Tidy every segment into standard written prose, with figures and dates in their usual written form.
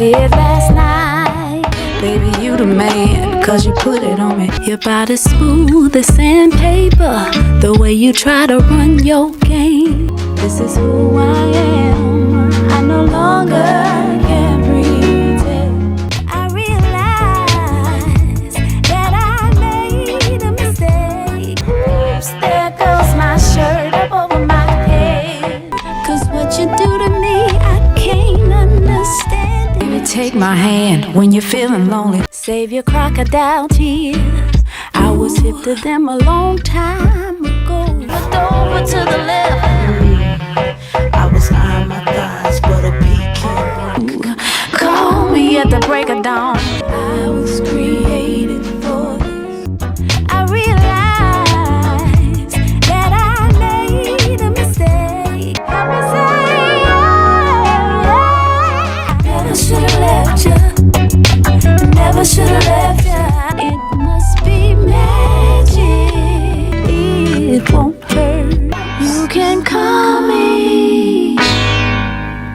did last night. Baby, you the man, cause you put it on me. Your body smooth as sandpaper, the way you try to run your game. This is who I am, I no longer can pretend. I realize that I made a mistake. Oops, there goes my shirt up over my head. Cause what you do to me, I can't understand it. Baby, take my hand when you're feeling lonely. Save your crocodile tears. I was hip to them a long time ago. Looked over to the left. I was eyeing my thighs, but a peeking. Call me at the break of dawn. I was created for this. I realized that I made a mistake. Never should've left you. Never should've left you. It must be magic. It won't hurt. You can call me.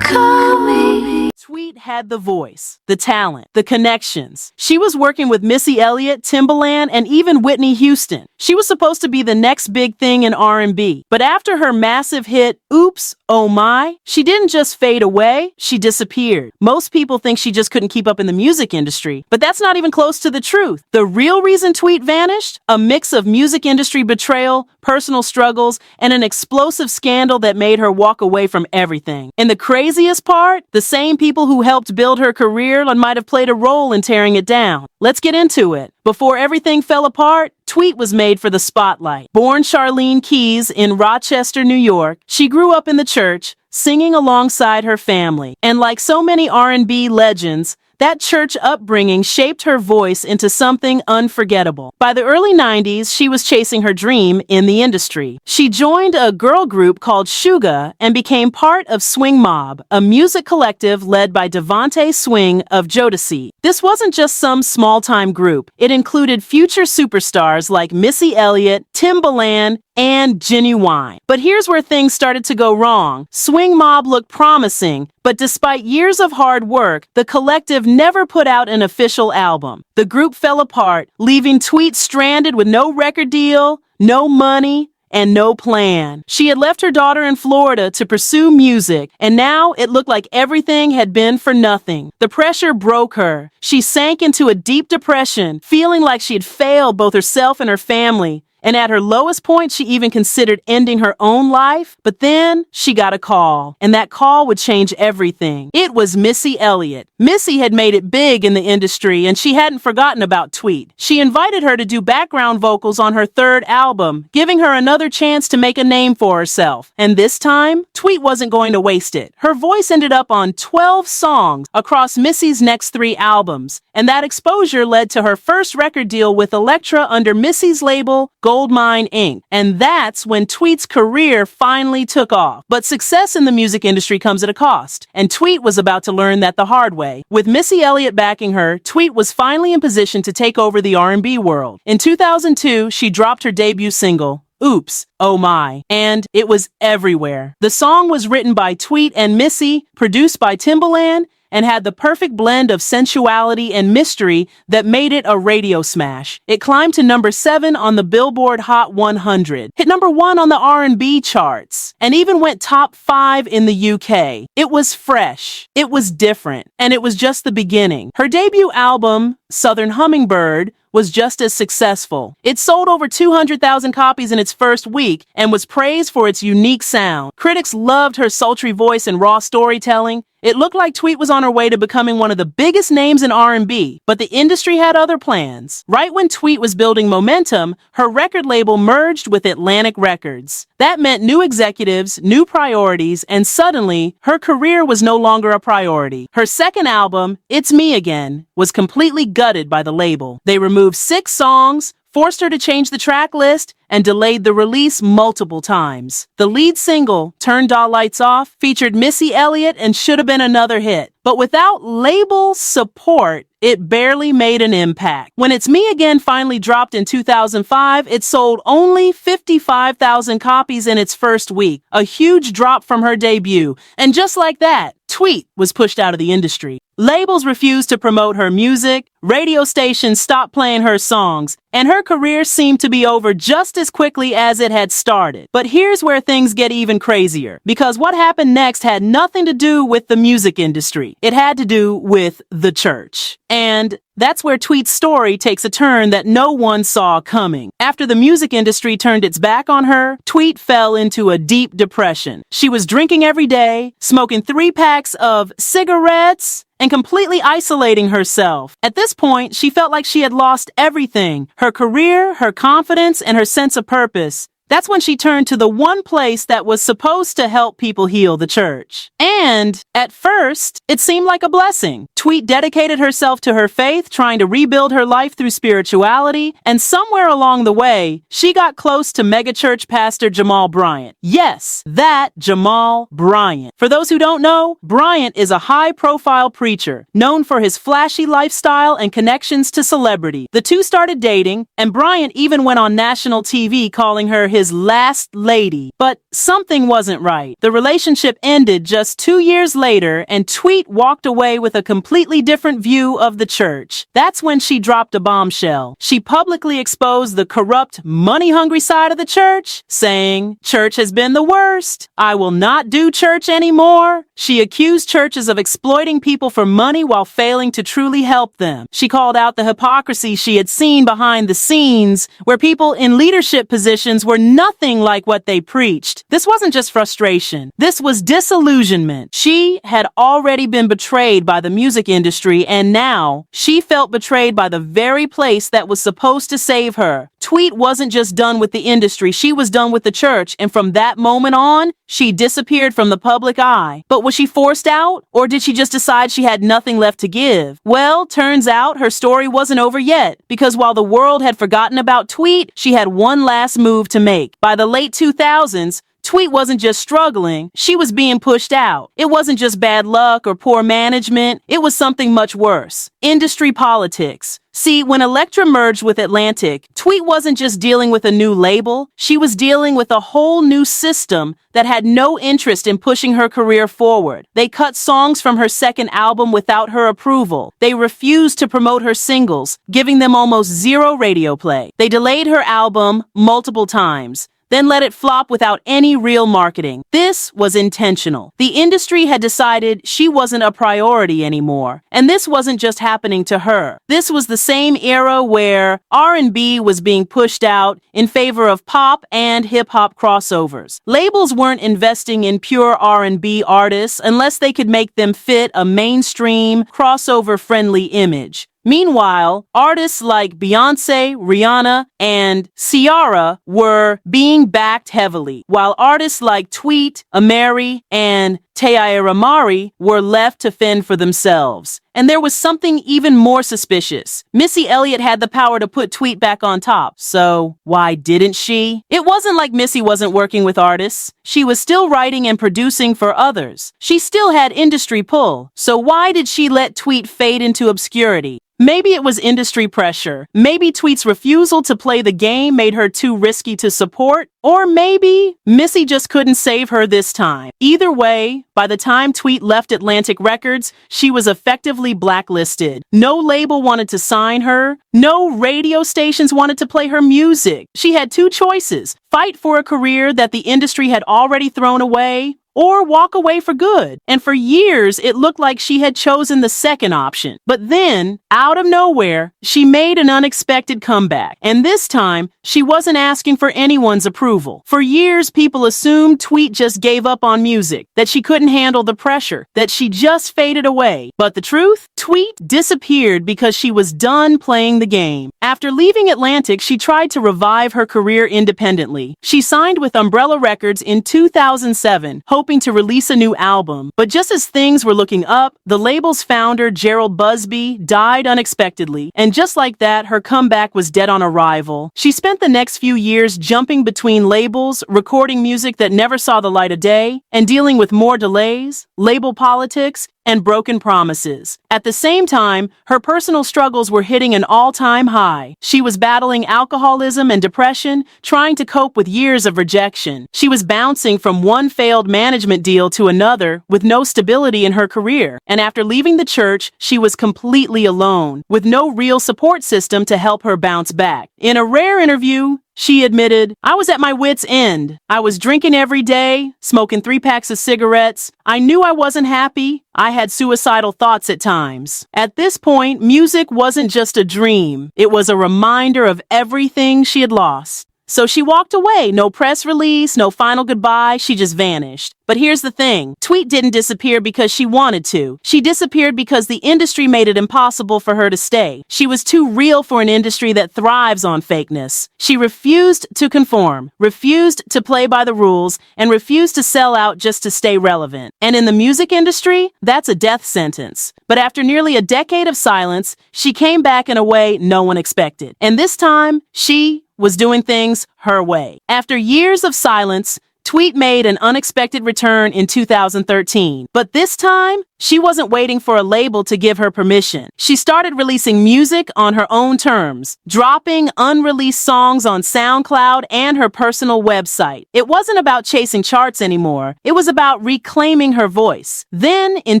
Call me. Tweet had the voice, the talent, the connections. She was working with Missy Elliott, Timbaland, and even Whitney Houston. She was supposed to be the next big thing in R&B. But after her massive hit, Oops, Oh My, she didn't just fade away, she disappeared. Most people think she just couldn't keep up in the music industry, but that's not even close to the truth. The real reason Tweet vanished? A mix of music industry betrayal, personal struggles, and an explosive scandal that made her walk away from everything. And the craziest part? The same people who helped build her career might have played a role in tearing it down. Let's get into it. Before everything fell apart, Tweet was made for the spotlight. Born Charlene Keys in Rochester, New York, she grew up in the church, singing alongside her family. And like so many R&B legends, that church upbringing shaped her voice into something unforgettable. By the early 90s, she was chasing her dream in the industry. She joined a girl group called Suga and became part of Swing Mob, a music collective led by Devontae Swing of Jodeci. This wasn't just some small-time group. It included future superstars like Missy Elliott, Timbaland, and Genuine. But here's where things started to go wrong. Swing Mob looked promising, but despite years of hard work, the collective never put out an official album. The group fell apart, leaving Tweet stranded with no record deal, no money, and no plan. She had left her daughter in Florida to pursue music, and now it looked like everything had been for nothing. The pressure broke her. She sank into a deep depression, feeling like she had failed both herself and her family. And at her lowest point, she even considered ending her own life. But then she got a call, and that call would change everything. It was Missy Elliott. Missy had made it big in the industry, and she hadn't forgotten about Tweet. She invited her to do background vocals on her third album, giving her another chance to make a name for herself. And this time, Tweet wasn't going to waste it. Her voice ended up on 12 songs across Missy's next 3 albums, and that exposure led to her first record deal with Elektra under Missy's label, Goldmine Inc. And that's when Tweet's career finally took off. But success in the music industry comes at a cost, and Tweet was about to learn that the hard way. With Missy Elliott backing her, Tweet was finally in position to take over the R&B world. In 2002, she dropped her debut single, Oops, Oh My, and it was everywhere. The song was written by Tweet and Missy, produced by Timbaland, and had the perfect blend of sensuality and mystery that made it a radio smash. It climbed to number 7 on the Billboard Hot 100, hit number 1 on the R&B charts, and even went top 5 in the UK. It was fresh, it was different, and it was just the beginning. Her debut album, Southern Hummingbird, was just as successful. It sold over 200,000 copies in its first week and was praised for its unique sound. Critics loved her sultry voice and raw storytelling. It looked like Tweet was on her way to becoming one of the biggest names in R&B, but the industry had other plans. Right when Tweet was building momentum, her record label merged with Atlantic Records. That meant new executives, new priorities, and suddenly, her career was no longer a priority. Her second album, It's Me Again, was completely gutted by the label. They removed 6 songs, forced her to change the track list, and delayed the release multiple times. The lead single, Turn Doll Lights Off, featured Missy Elliott and should have been another hit. But without label support, it barely made an impact. When It's Me Again finally dropped in 2005, it sold only 55,000 copies in its first week, a huge drop from her debut. And just like that, Tweet was pushed out of the industry. Labels refused to promote her music, radio stations stopped playing her songs, and her career seemed to be over just as quickly as it had started. But here's where things get even crazier, because what happened next had nothing to do with the music industry. It had to do with the church. And that's where Tweet's story takes a turn that no one saw coming. After the music industry turned its back on her, Tweet fell into a deep depression. She was drinking every day, smoking 3 packs of cigarettes, and completely isolating herself. At this point, she felt like she had lost everything: her career, her confidence, and her sense of purpose. That's when she turned to the one place that was supposed to help people heal: the church. And at first, it seemed like a blessing. Tweet dedicated herself to her faith, trying to rebuild her life through spirituality, and somewhere along the way, she got close to megachurch pastor Jamal Bryant. Yes, that Jamal Bryant. For those who don't know, Bryant is a high-profile preacher, known for his flashy lifestyle and connections to celebrity. The two started dating, and Bryant even went on national TV calling her his last lady. But something wasn't right. The relationship ended just 2 years later, and Tweet walked away with a completely different view of the church. That's when she dropped a bombshell. She publicly exposed the corrupt, money-hungry side of the church, saying, "Church has been the worst. I will not do church anymore." She accused churches of exploiting people for money while failing to truly help them. She called out the hypocrisy she had seen behind the scenes, where people in leadership positions were nothing like what they preached. This wasn't just frustration. This was disillusionment. She had already been betrayed by the music industry, and now she felt betrayed by the very place that was supposed to save her. Tweet wasn't just done with the industry, she was done with the church, and from that moment on, she disappeared from the public eye. But was she forced out, or did she just decide she had nothing left to give? Well, turns out her story wasn't over yet, because while the world had forgotten about Tweet, she had one last move to make. By the late 2000s, Tweet wasn't just struggling, she was being pushed out. It wasn't just bad luck or poor management, it was something much worse: industry politics. See, when Elektra merged with Atlantic, Tweet wasn't just dealing with a new label, she was dealing with a whole new system that had no interest in pushing her career forward. They cut songs from her second album without her approval. They refused to promote her singles, giving them almost zero radio play. They delayed her album multiple times, then let it flop without any real marketing. This was intentional. The industry had decided she wasn't a priority anymore. And this wasn't just happening to her. This was the same era where R&B was being pushed out in favor of pop and hip-hop crossovers. Labels weren't investing in pure R&B artists unless they could make them fit a mainstream, crossover-friendly image. Meanwhile, artists like Beyoncé, Rihanna, and Ciara were being backed heavily, while artists like Tweet, Amiri, and Taylor Amari were left to fend for themselves. And there was something even more suspicious. Missy Elliott had the power to put Tweet back on top, so why didn't she? It wasn't like Missy wasn't working with artists. She was still writing and producing for others. She still had industry pull, so why did she let Tweet fade into obscurity? Maybe it was industry pressure. Maybe Tweet's refusal to play the game made her too risky to support. Or maybe Missy just couldn't save her this time. Either way, by the time Tweet left Atlantic Records, she was effectively blacklisted. No label wanted to sign her. No radio stations wanted to play her music. She had two choices: fight for a career that the industry had already thrown away, or walk away for good. And for years, it looked like she had chosen the second option. But then, out of nowhere, she made an unexpected comeback. And this time, she wasn't asking for anyone's approval. For years, people assumed Tweet just gave up on music, that she couldn't handle the pressure, that she just faded away. But the truth? Tweet disappeared because she was done playing the game. After leaving Atlantic, she tried to revive her career independently. She signed with Umbrella Records in 2007, hoping to release a new album. But just as things were looking up, the label's founder, Gerald Busby, died unexpectedly. And just like that, her comeback was dead on arrival. She spent the next few years jumping between labels, recording music that never saw the light of day, and dealing with more delays, label politics, and broken promises. At the same time, her personal struggles were hitting an all-time high. She was battling alcoholism and depression, trying to cope with years of rejection. She was bouncing from one failed management deal to another with no stability in her career. And after leaving the church, she was completely alone, with no real support system to help her bounce back. In a rare interview, she admitted, "I was at my wit's end. I was drinking every day, smoking 3 packs of cigarettes. I knew I wasn't happy. I had suicidal thoughts at times." At this point, music wasn't just a dream. It was a reminder of everything she had lost. So she walked away. No press release, no final goodbye. She just vanished. But here's the thing. Tweet didn't disappear because she wanted to. She disappeared because the industry made it impossible for her to stay. She was too real for an industry that thrives on fakeness. She refused to conform, refused to play by the rules, and refused to sell out just to stay relevant. And in the music industry, that's a death sentence. But after nearly a decade of silence, she came back in a way no one expected. And this time, she was doing things her way. After years of silence, Tweet made an unexpected return in 2013. But this time, she wasn't waiting for a label to give her permission. She started releasing music on her own terms, dropping unreleased songs on SoundCloud and her personal website. It wasn't about chasing charts anymore. It was about reclaiming her voice. Then, in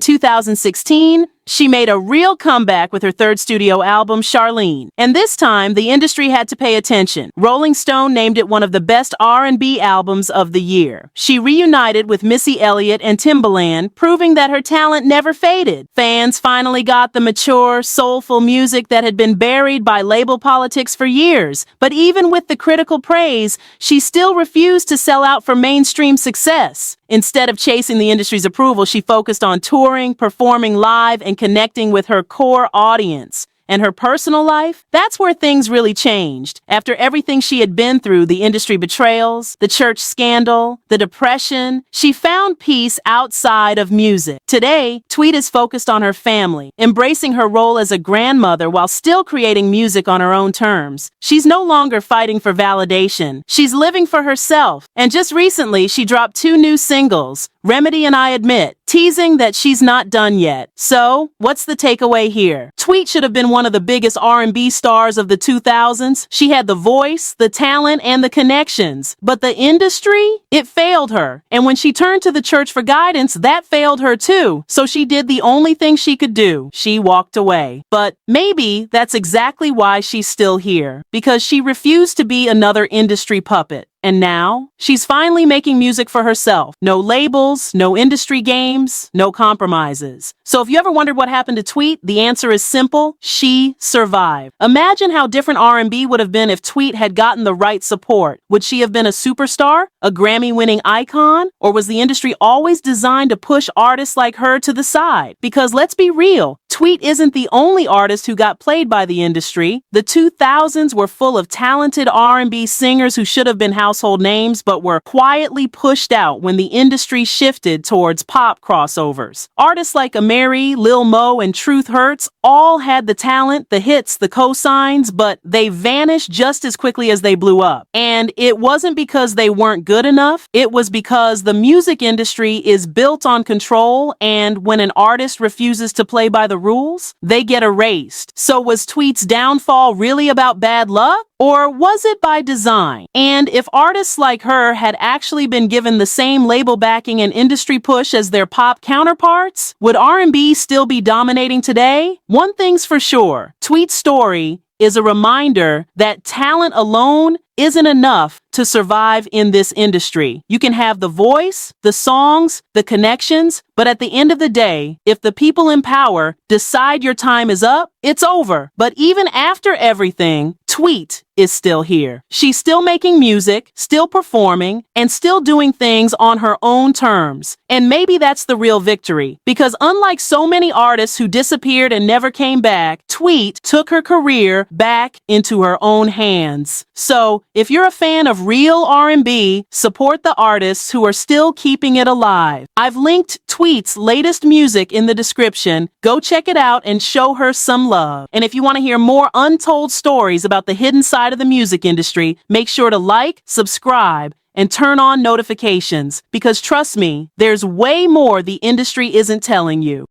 2016, she made a real comeback with her third studio album, Charlene. And this time, the industry had to pay attention. Rolling Stone named it one of the best R&B albums of the year. She reunited with Missy Elliott and Timbaland, proving that her talent never faded. Fans finally got the mature, soulful music that had been buried by label politics for years. But even with the critical praise, she still refused to sell out for mainstream success. Instead of chasing the industry's approval, she focused on touring, performing live, and connecting with her core audience. And her personal life? That's where things really changed. After everything she had been through, the industry betrayals, the church scandal, the depression, she found peace outside of music. Today, Tweet is focused on her family, embracing her role as a grandmother while still creating music on her own terms. She's no longer fighting for validation. She's living for herself. And just recently, she dropped 2 new singles, Remedy and I Admit, teasing that she's not done yet. So, what's the takeaway here? Tweet should have been one of the biggest R&B stars of the 2000s. She had the voice, the talent, and the connections. But the industry, it failed her. And when she turned to the church for guidance, that failed her too. So she did the only thing she could do. She walked away. But maybe that's exactly why she's still here. Because she refused to be another industry puppet. And now, she's finally making music for herself. No labels, no industry games, no compromises. So if you ever wondered what happened to Tweet, the answer is simple. She survived. Imagine how different R&B would have been if Tweet had gotten the right support. Would she have been a superstar? A Grammy-winning icon? Or was the industry always designed to push artists like her to the side? Because let's be real, Tweet isn't the only artist who got played by the industry. The 2000s were full of talented R&B singers who should have been household names but were quietly pushed out when the industry shifted towards pop crossovers. Artists like Amiri, Lil Mo, and Truth Hurts all had the talent, the hits, the cosigns, but they vanished just as quickly as they blew up. And it wasn't because they weren't good enough. It was because the music industry is built on control, and when an artist refuses to play by the rules, they get erased. So was Tweet's downfall really about bad luck? Or was it by design? And if artists like her had actually been given the same label backing and industry push as their pop counterparts, would R&B still be dominating today? One thing's for sure, Tweet's story is a reminder that talent alone isn't enough to survive in this industry. You can have the voice, the songs, the connections, but at the end of the day, if the people in power decide your time is up, it's over. But even after everything, Tweet is still here. She's still making music, still performing, and still doing things on her own terms. And maybe that's the real victory, because unlike so many artists who disappeared and never came back, Tweet took her career back into her own hands. So, if you're a fan of real R&B, support the artists who are still keeping it alive. I've linked Tweet's latest music in the description. Go check it out and show her some love. And if you want to hear more untold stories about the hidden side of the music industry, make sure to like, subscribe, and turn on notifications. Because trust me, there's way more the industry isn't telling you.